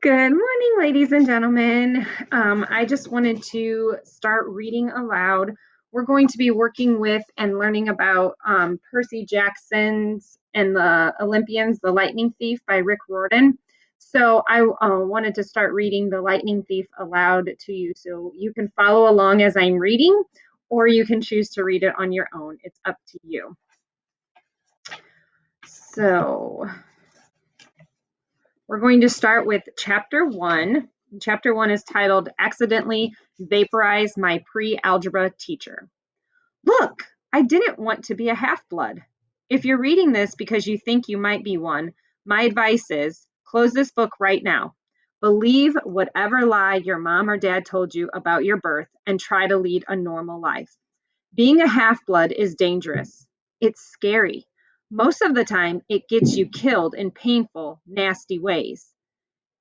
Good morning, ladies and gentlemen. I just wanted to start reading aloud. We're going to be working with and learning about Percy Jackson's and the Olympians, The Lightning Thief by Rick Riordan. So I wanted to start reading The Lightning Thief aloud to you so you can follow along as I'm reading, or you can choose to read it on your own. It's up to you. So we're going to start with chapter 1. Chapter 1 is titled Accidentally Vaporize My Pre-Algebra Teacher. Look, I didn't want to be a half-blood. If you're reading this because you think you might be one, my advice is close this book right now. Believe whatever lie your mom or dad told you about your birth and try to lead a normal life. Being a half-blood is dangerous. It's scary. Most of the time, it gets you killed in painful, nasty ways.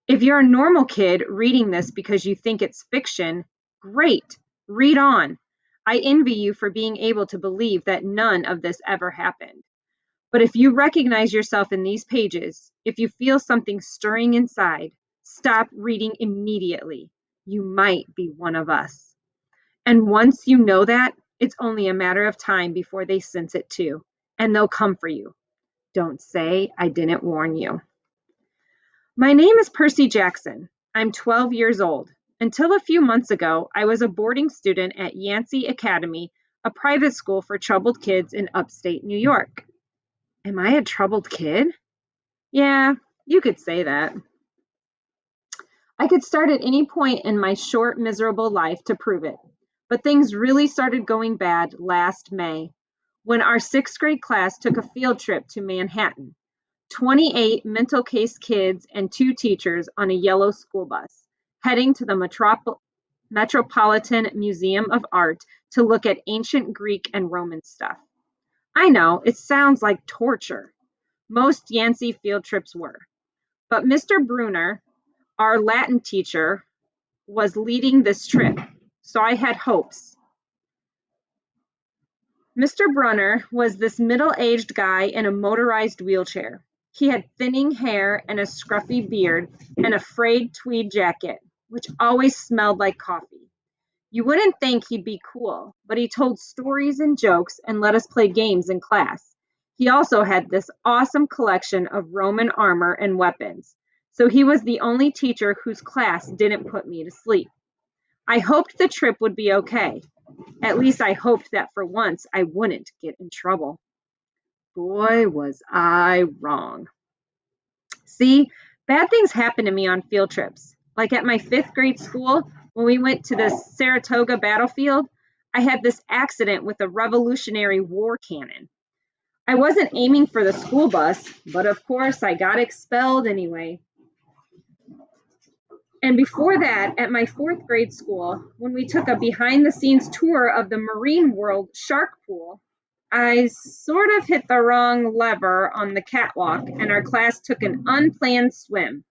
If you're a normal kid reading this because you think it's fiction, great, read on. I envy you for being able to believe that none of this ever happened. But if you recognize yourself in these pages, if you feel something stirring inside, stop reading immediately. You might be one of us. And once you know that, it's only a matter of time before they sense it too, and they'll come for you. Don't say I didn't warn you. My name is Percy Jackson. I'm 12 years old. Until a few months ago, I was a boarding student at Yancey Academy, a private school for troubled kids in upstate New York. Am I a troubled kid? Yeah, you could say that. I could start at any point in my short, miserable life to prove it. But things really started going bad last May when our sixth grade class took a field trip to Manhattan. 28 mental case kids and two teachers on a yellow school bus, heading to the Metropolitan Museum of Art to look at ancient Greek and Roman stuff. I know, it sounds like torture. Most Yancey field trips were. But Mr. Brunner, our Latin teacher, was leading this trip, so I had hopes. Mr. Brunner was this middle-aged guy in a motorized wheelchair. He had thinning hair and a scruffy beard and a frayed tweed jacket, which always smelled like coffee. You wouldn't think he'd be cool, but he told stories and jokes and let us play games in class. He also had this awesome collection of Roman armor and weapons, so he was the only teacher whose class didn't put me to sleep. I hoped the trip would be okay. At least I hoped that for once I wouldn't get in trouble. Boy, was I wrong. See, bad things happen to me on field trips. Like at my fifth grade school, when we went to the Saratoga battlefield, I had this accident with a Revolutionary War cannon. I wasn't aiming for the school bus, but of course I got expelled anyway. And before that, at my fourth grade school, when we took a behind the scenes tour of the Marine World shark pool, I sort of hit the wrong lever on the catwalk and our class took an unplanned swim.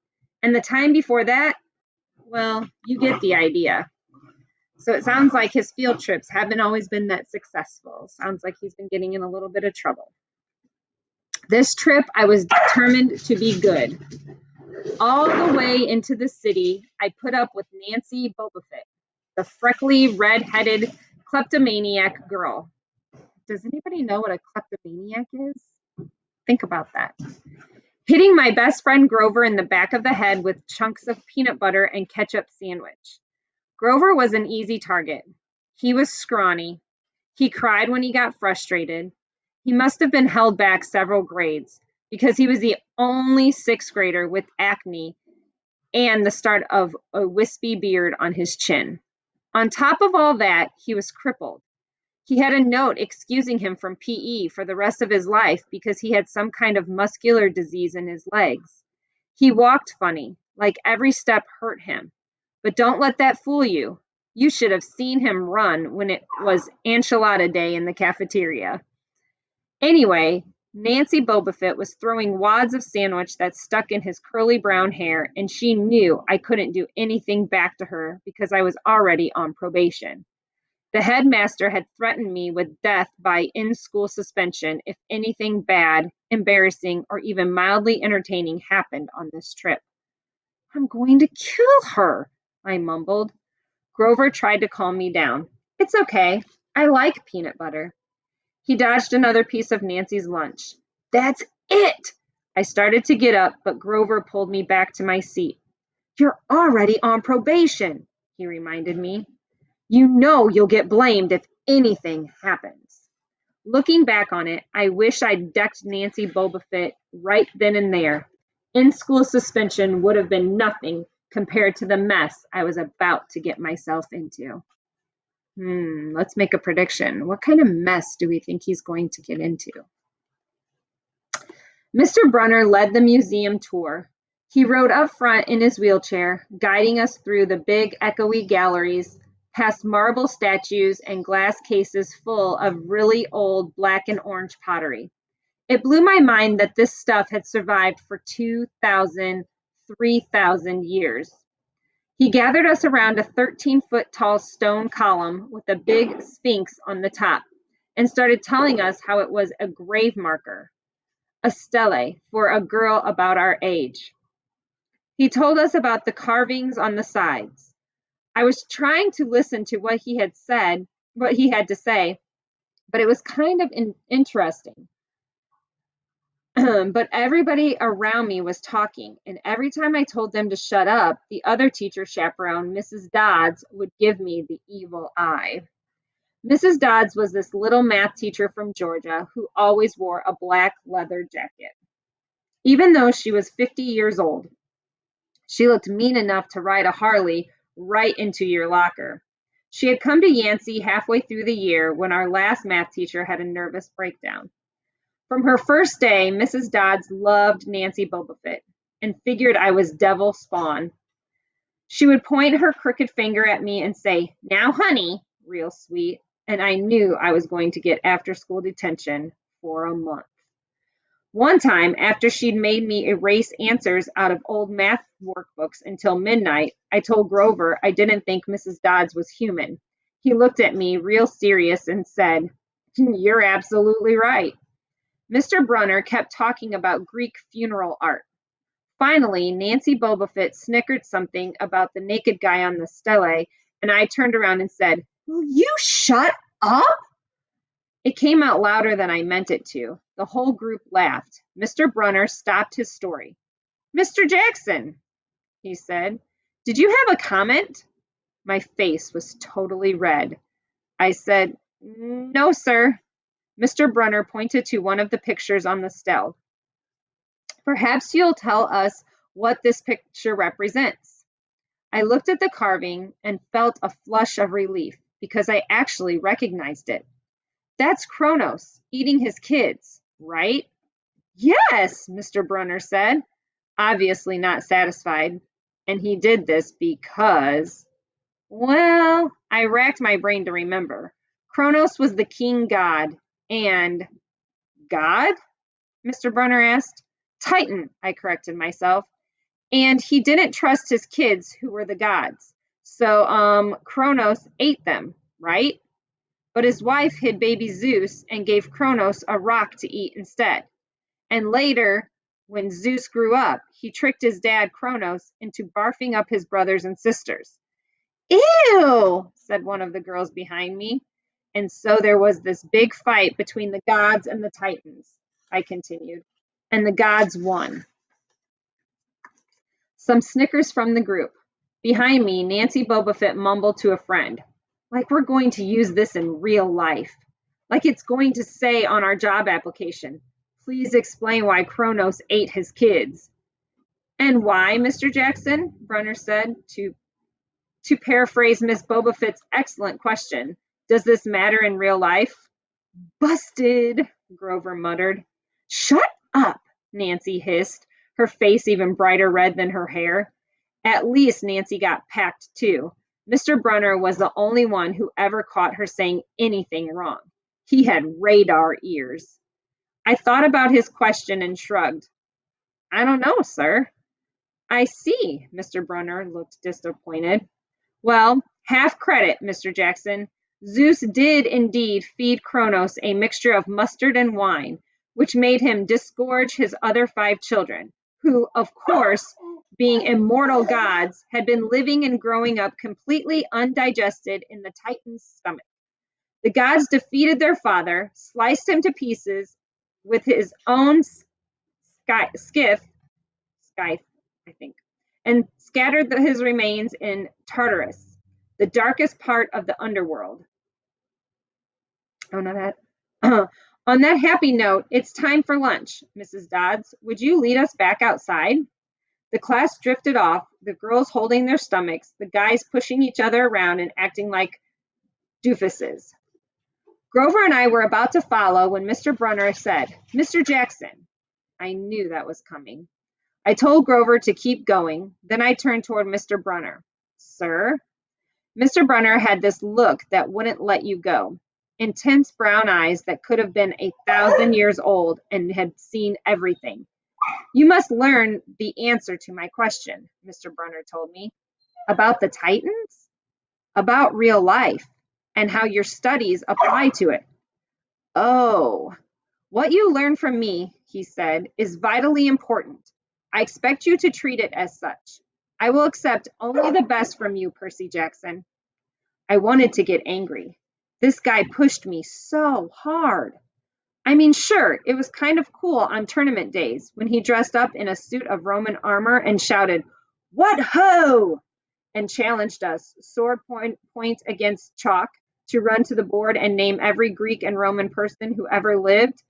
And the time before that, well, you get the idea. So it sounds like his field trips haven't always been that successful. Sounds like he's been getting in a little bit of trouble. This trip, I was determined to be good. All the way into the city, I put up with Nancy Bobofit, the freckly, red-headed kleptomaniac girl. Does anybody know what a kleptomaniac is? Think about that. Hitting my best friend Grover in the back of the head with chunks of peanut butter and ketchup sandwich. Grover was an easy target. He was scrawny. He cried when he got frustrated. He must have been held back several grades because he was the only sixth grader with acne and the start of a wispy beard on his chin. On top of all that, he was crippled. He had a note excusing him from PE for the rest of his life because he had some kind of muscular disease in his legs. He walked funny, like every step hurt him. But don't let that fool you. You should have seen him run when it was enchilada day in the cafeteria. Anyway, Nancy Bobofit was throwing wads of sandwich that stuck in his curly brown hair, and she knew I couldn't do anything back to her because I was already on probation. The headmaster had threatened me with death by in-school suspension if anything bad, embarrassing, or even mildly entertaining happened on this trip. I'm I'm going to kill her, I mumbled. Grover tried to calm me down. It's okay. I like peanut butter. He dodged another piece of Nancy's lunch. That's it! I started to get up, but Grover pulled me back to my seat. You're already on probation, he reminded me. You know you'll get blamed if anything happens. Looking back on it, I wish I'd decked Nancy Bobofit right then and there. In-school suspension would have been nothing compared to the mess I was about to get myself into. Let's make a prediction. What kind of mess do we think he's going to get into? Mr. Brunner led the museum tour. He rode up front in his wheelchair, guiding us through the big, echoey galleries, past marble statues and glass cases full of really old black and orange pottery. It blew my mind that this stuff had survived for 2,000, 3,000 years. He gathered us around a 13-foot tall stone column with a big sphinx on the top and started telling us how it was a grave marker, a stele for a girl about our age. He told us about the carvings on the sides. I was trying to listen to what he had to say, but it was kind of interesting. But everybody around me was talking, and every time I told them to shut up, the other teacher chaperone, Mrs. Dodds, would give me the evil eye. Mrs. Dodds was this little math teacher from Georgia who always wore a black leather jacket. Even though she was 50 years old, she looked mean enough to ride a Harley right into your locker. She had come to Yancey halfway through the year when our last math teacher had a nervous breakdown. From her first day, Mrs. Dodds loved Nancy Bobofit and figured I was devil spawn. She would point her crooked finger at me and say, "Now, honey," real sweet, and I knew I was going to get after-school detention for a month. One time, after she'd made me erase answers out of old math workbooks until midnight, I told Grover I didn't think Mrs. Dodds was human. He looked at me real serious and said, "You're absolutely right." Mr. Brunner kept talking about Greek funeral art. Finally, Nancy Bobofit snickered something about the naked guy on the stele, and I turned around and said, "Will you shut up?" It came out louder than I meant it to. The whole group laughed. Mr. Brunner stopped his story. "Mr. Jackson," he said, "did you have a comment?" My face was totally red. I said, "No, sir." Mr. Brunner pointed to one of the pictures on the stele. "Perhaps you'll tell us what this picture represents." I looked at the carving and felt a flush of relief because I actually recognized it. "That's Kronos eating his kids, right?" "Yes," Mr. Brunner said, obviously not satisfied. And he did this because, well, I racked my brain to remember. Kronos was the king god, and God? Mr. Brunner asked. Titan, I corrected myself. And he didn't trust his kids who were the gods. So, Kronos ate them, right? But his wife hid baby Zeus and gave Kronos a rock to eat instead. And later, when Zeus grew up, he tricked his dad, Kronos, into barfing up his brothers and sisters. "Ew," said one of the girls behind me. And so there was this big fight between the gods and the Titans, I continued, and the gods won. Some snickers from the group. Behind me, Nancy Bobofit mumbled to a friend, "Like we're going to use this in real life. Like it's going to say on our job application, 'Please explain why Kronos ate his kids.'" "And why, Mr. Jackson?" Brunner said, to paraphrase Miss Bobofit's excellent question, "does this matter in real life?" "Busted," Grover muttered. "Shut up," Nancy hissed, her face even brighter red than her hair. At least Nancy got packed too. Mr. Brunner was the only one who ever caught her saying anything wrong. He had radar ears. I thought about his question and shrugged. "I don't know, sir." "I see." Mr. Brunner looked disappointed. "Well, half credit, Mr. Jackson. Zeus did indeed feed Kronos a mixture of mustard and wine, which made him disgorge his other 5 children, who, of course, being immortal gods, had been living and growing up completely undigested in the Titan's stomach. The gods defeated their father, sliced him to pieces with his own scythe, I think, and scattered his remains in Tartarus, the darkest part of the underworld. Oh, no, that. On that happy note, it's time for lunch. Mrs. Dodds, would you lead us back outside? The class drifted off, the girls holding their stomachs, the guys pushing each other around and acting like doofuses. Grover and I were about to follow when Mr. Brunner said, Mr. Jackson. I knew that was coming. I told Grover to keep going. Then I turned toward Mr. Brunner. Sir? Mr. Brunner had this look that wouldn't let you go. Intense brown eyes that could have been 1,000 years old and had seen everything. You must learn the answer to my question, Mr. Brunner told me. About the Titans? About real life and how your studies apply to it. Oh, what you learn from me, he said, is vitally important. I expect you to treat it as such. I will accept only the best from you, Percy Jackson. I wanted to get angry. This guy pushed me so hard. I mean, sure, it was kind of cool on tournament days when he dressed up in a suit of Roman armor and shouted, What ho! And challenged us, sword point against chalk, to run to the board and name every Greek and Roman person who ever lived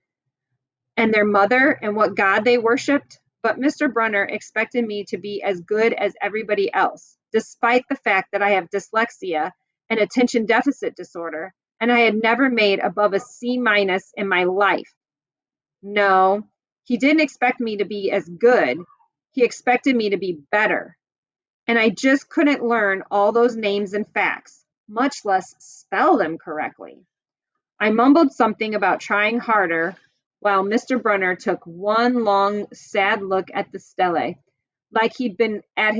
and their mother and what god they worshipped. But Mr. Brunner expected me to be as good as everybody else, despite the fact that I have dyslexia and attention deficit disorder, and I had never made above a C- in my life. No, he didn't expect me to be as good. He expected me to be better. And I just couldn't learn all those names and facts, much less spell them correctly. I mumbled something about trying harder while Mr. Brunner took one long, sad look at the stele, like he'd been at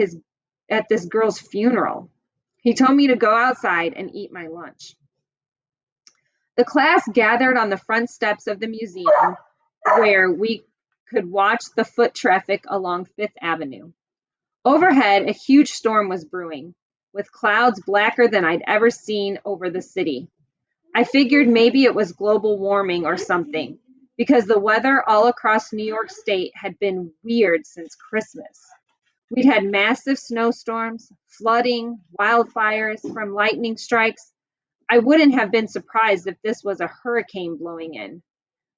this girl's funeral. He told me to go outside and eat my lunch. The class gathered on the front steps of the museum where we could watch the foot traffic along Fifth Avenue. Overhead, a huge storm was brewing, with clouds blacker than I'd ever seen over the city. I figured maybe it was global warming or something, because the weather all across New York State had been weird since Christmas. We'd had massive snowstorms, flooding, wildfires from lightning strikes. I wouldn't have been surprised if this was a hurricane blowing in.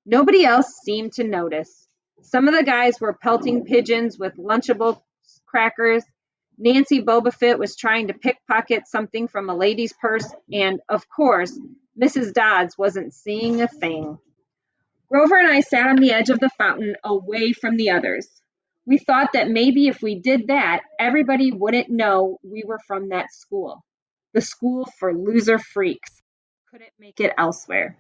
Nobody else seemed to notice. Some of the guys were pelting pigeons with Lunchable crackers. Nancy Bobofit was trying to pickpocket something from a lady's purse, and, of course, Mrs. Dodds wasn't seeing a thing. Grover and I sat on the edge of the fountain away from the others. We thought that maybe if we did that, everybody wouldn't know we were from that school. The school for loser freaks. Couldn't make it elsewhere.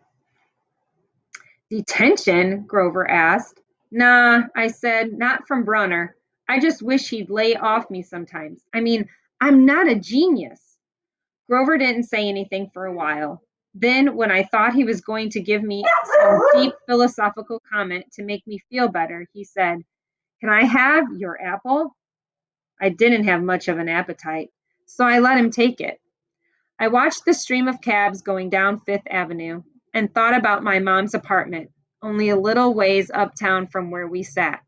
Detention? Grover asked. Nah, I said, not from Brunner. I just wish he'd lay off me sometimes. I mean, I'm not a genius. Grover didn't say anything for a while. Then, when I thought he was going to give me some deep philosophical comment to make me feel better, he said, Can I have your apple? I didn't have much of an appetite, so I let him take it. I watched the stream of cabs going down Fifth Avenue and thought about my mom's apartment, only a little ways uptown from where we sat.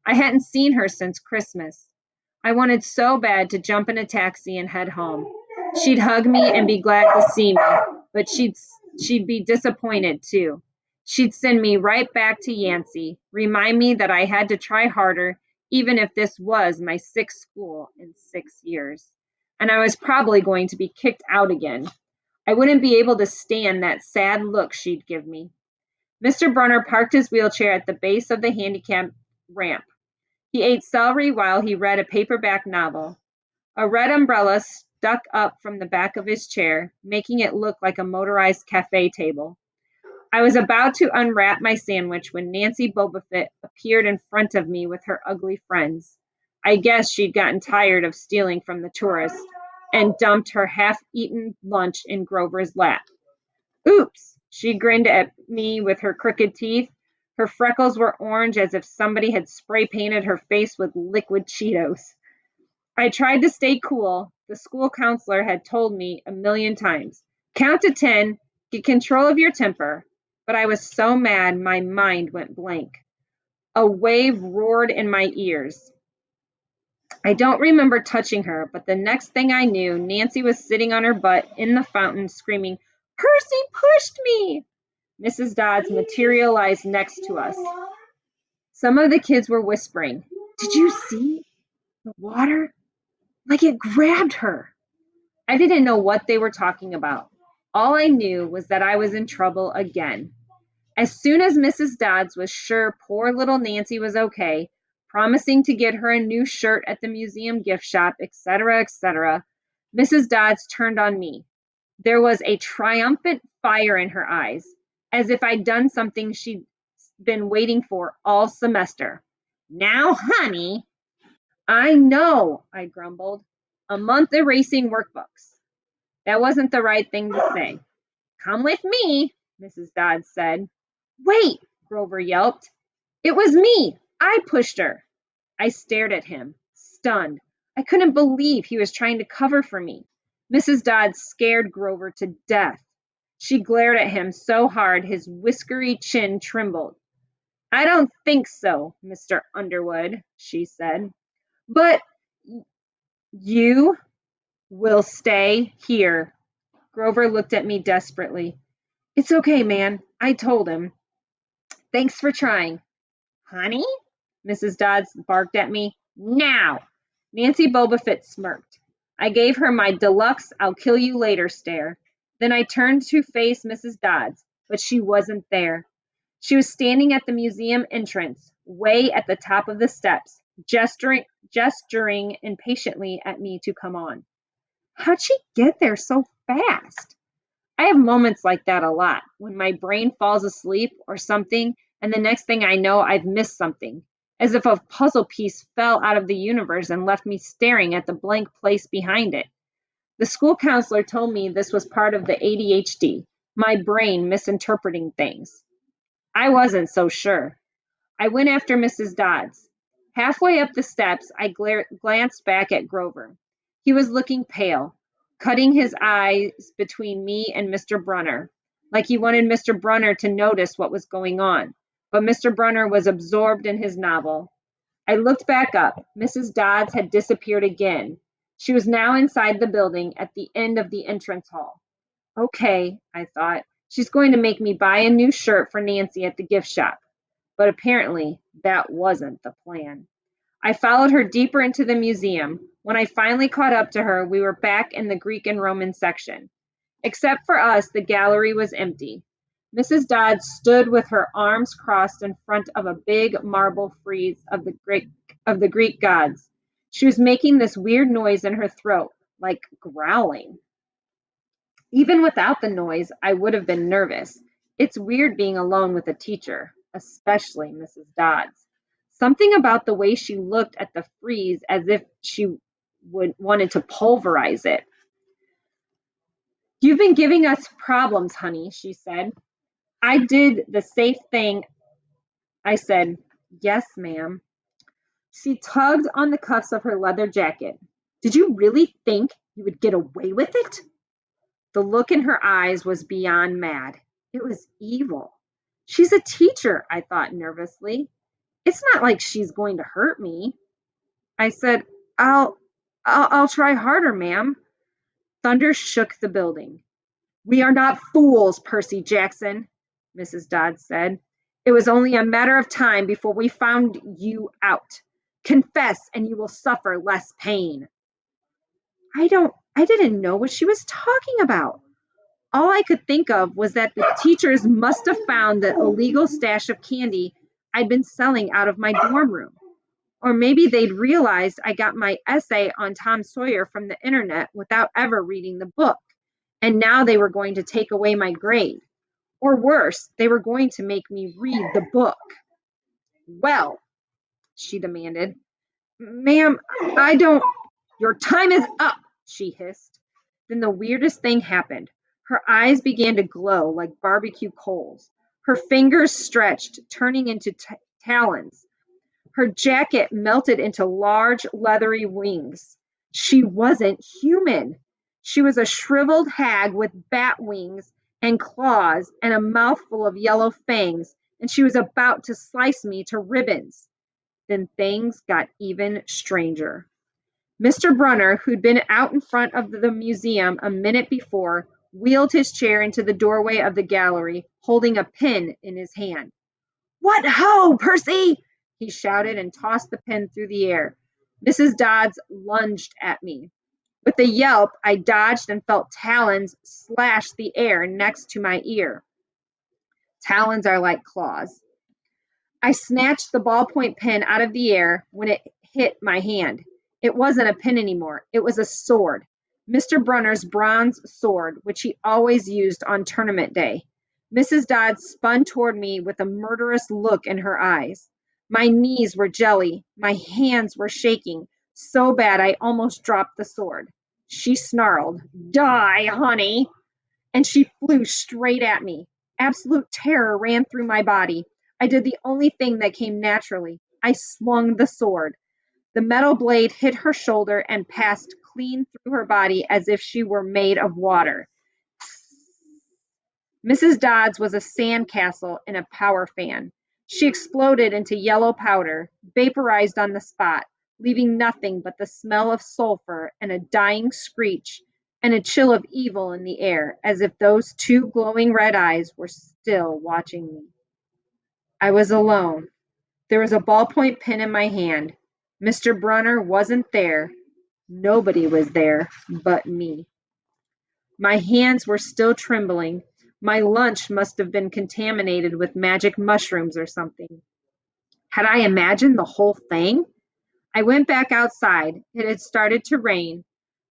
I hadn't seen her since Christmas. I wanted so bad to jump in a taxi and head home. She'd hug me and be glad to see me, but she'd be disappointed too. She'd send me right back to Yancey, remind me that I had to try harder, even if this was my sixth school in 6 years. And I was probably going to be kicked out again. I wouldn't be able to stand that sad look she'd give me. Mr. Brunner parked his wheelchair at the base of the handicap ramp. He ate celery while he read a paperback novel. A red umbrella stuck up from the back of his chair, making it look like a motorized cafe table. I was about to unwrap my sandwich when Nancy Bobofit appeared in front of me with her ugly friends. I guess she'd gotten tired of stealing from the tourists and dumped her half-eaten lunch in Grover's lap. Oops! She grinned at me with her crooked teeth. Her freckles were orange as if somebody had spray painted her face with liquid Cheetos. I tried to stay cool. The school counselor had told me a million times, count to 10, get control of your temper. But I was so mad my mind went blank. A wave roared in my ears. I don't remember touching her, but the next thing I knew, Nancy was sitting on her butt in the fountain screaming, Percy pushed me! Mrs. Dodds materialized next to us. Some of the kids were whispering, Did you see the water? Like it grabbed her. I didn't know what they were talking about. All I knew was that I was in trouble again. As soon as Mrs. Dodds was sure poor little Nancy was okay, promising to get her a new shirt at the museum gift shop, etc., etc., Mrs. Dodds turned on me. There was a triumphant fire in her eyes, as if I'd done something she'd been waiting for all semester. Now, honey, I know, I grumbled. A month erasing workbooks. That wasn't the right thing to say. Come with me, Mrs. Dodds said. Wait, Grover yelped. It was me. I pushed her. I stared at him, stunned. I couldn't believe he was trying to cover for me. Mrs. Dodds scared Grover to death. She glared at him so hard his whiskery chin trembled. I don't think so, Mr. Underwood, she said. But you will stay here. Grover looked at me desperately. It's okay, man. I told him. Thanks for trying. Honey? Mrs. Dodds barked at me. Now! Nancy Bobofit smirked. I gave her my deluxe I'll kill you later stare. Then I turned to face Mrs. Dodds, but she wasn't there. She was standing at the museum entrance, way at the top of the steps, gesturing impatiently at me to come on. How'd she get there so fast? I have moments like that a lot, when my brain falls asleep or something, and the next thing I know, I've missed something, as if a puzzle piece fell out of the universe and left me staring at the blank place behind it. The school counselor told me this was part of the ADHD, my brain misinterpreting things. I wasn't so sure. I went after Mrs. Dodds. Halfway up the steps, I glanced back at Grover. He was looking pale, cutting his eyes between me and Mr. Brunner, like he wanted Mr. Brunner to notice what was going on. But Mr. Brunner was absorbed in his novel. I looked back up. Mrs. Dodds had disappeared again. She was now inside the building at the end of the entrance hall. Okay, I thought, she's going to make me buy a new shirt for Nancy at the gift shop. But apparently, that wasn't the plan. I followed her deeper into the museum. When I finally caught up to her, we were back in the Greek and Roman section. Except for us, the gallery was empty. Mrs. Dodd stood with her arms crossed in front of a big marble frieze of the Greek gods. She was making this weird noise in her throat, like growling. Even without the noise, I would have been nervous. It's weird being alone with a teacher, especially Mrs. Dodds. Something about the way she looked at the frieze as if she wanted to pulverize it. You've been giving us problems, honey, she said. I did the safe thing. I said, yes, ma'am. She tugged on the cuffs of her leather jacket. Did you really think you would get away with it? The look in her eyes was beyond mad. It was evil. She's a teacher, I thought nervously. It's not like she's going to hurt me. I said, I'll try harder, ma'am. Thunder shook the building. We are not fools, Percy Jackson, Mrs. Dodd said. It was only a matter of time before we found you out. Confess and you will suffer less pain. I didn't know what she was talking about. All I could think of was that the teachers must have found the illegal stash of candy I'd been selling out of my dorm room. Or maybe they'd realized I got my essay on Tom Sawyer from the internet without ever reading the book. And now they were going to take away my grade. Or worse, they were going to make me read the book. Well, she demanded. Ma'am, I don't. Your time is up, she hissed. Then the weirdest thing happened. Her eyes began to glow like barbecue coals. Her fingers stretched, turning into talons. Her jacket melted into large, leathery wings. She wasn't human. She was a shriveled hag with bat wings and claws and a mouthful of yellow fangs, and she was about to slice me to ribbons. Then things got even stranger. Mr. Brunner, who'd been out in front of the museum a minute before, wheeled his chair into the doorway of the gallery, holding a pin in his hand. "What ho, Percy!" he shouted and tossed the pin through the air. Mrs. Dodds lunged at me. With a yelp, I dodged and felt talons slash the air next to my ear. Talons are like claws. I snatched the ballpoint pen out of the air when it hit my hand. It wasn't a pin anymore. It was a sword. Mr. Brunner's bronze sword, which he always used on tournament day. Mrs. Dodd spun toward me with a murderous look in her eyes. My knees were jelly. My hands were shaking so bad I almost dropped the sword. She snarled, "Die, honey!" and she flew straight at me. Absolute terror ran through my body. I did the only thing that came naturally. I swung the sword. The metal blade hit her shoulder and passed clean through her body as if she were made of water. Mrs. Dodds was a sand castle in a power fan. She exploded into yellow powder, vaporized on the spot, leaving nothing but the smell of sulfur and a dying screech and a chill of evil in the air, as if those two glowing red eyes were still watching me. I was alone. There was a ballpoint pen in my hand. Mr. Brunner wasn't there. Nobody was there but me. My hands were still trembling. My lunch must have been contaminated with magic mushrooms or something. Had I imagined the whole thing? I went back outside. It had started to rain.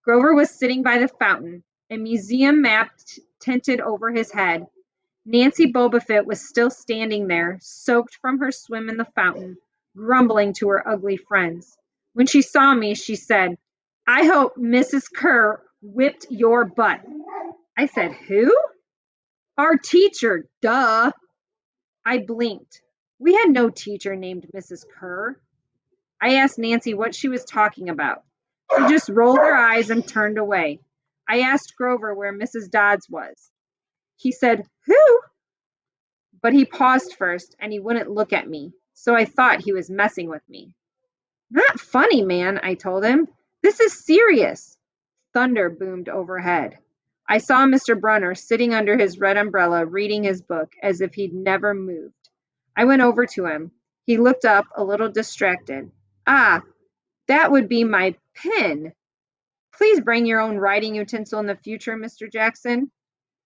Grover was sitting by the fountain, a museum map tinted over his head. Nancy Bobofit was still standing there, soaked from her swim in the fountain, grumbling to her ugly friends. When she saw me, she said, "I hope Mrs. Kerr whipped your butt." I said, "Who?" "Our teacher, duh." I blinked. We had no teacher named Mrs. Kerr. I asked Nancy what she was talking about. She just rolled her eyes and turned away. I asked Grover where Mrs. Dodds was. He said, "Who?" But he paused first, and he wouldn't look at me, so I thought he was messing with me. "Not funny, man," I told him. "This is serious." Thunder boomed overhead. I saw Mr. Brunner sitting under his red umbrella reading his book as if he'd never moved. I went over to him. He looked up a little distracted. "Ah, that would be my pen. Please bring your own writing utensil in the future, Mr. Jackson."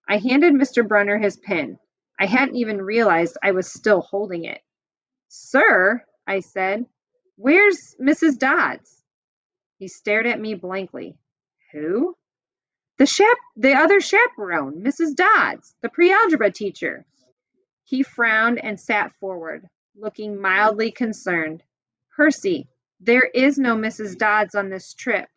I handed Mr. Brunner his pen. I hadn't even realized I was still holding it. "Sir," I said, "where's Mrs. Dodds?" He stared at me blankly. "Who?" The other chaperone, Mrs. Dodds, the pre-algebra teacher." He frowned and sat forward, looking mildly concerned. "Percy, there is no Mrs. Dodds on this trip.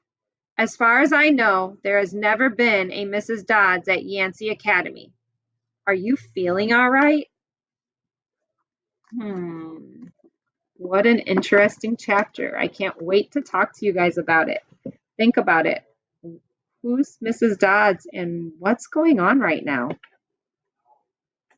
As far as I know, there has never been a Mrs. Dodds at Yancey Academy. Are you feeling all right?" What an interesting chapter. I can't wait to talk to you guys about it. Think about it. Who's Mrs. Dodds and what's going on right now?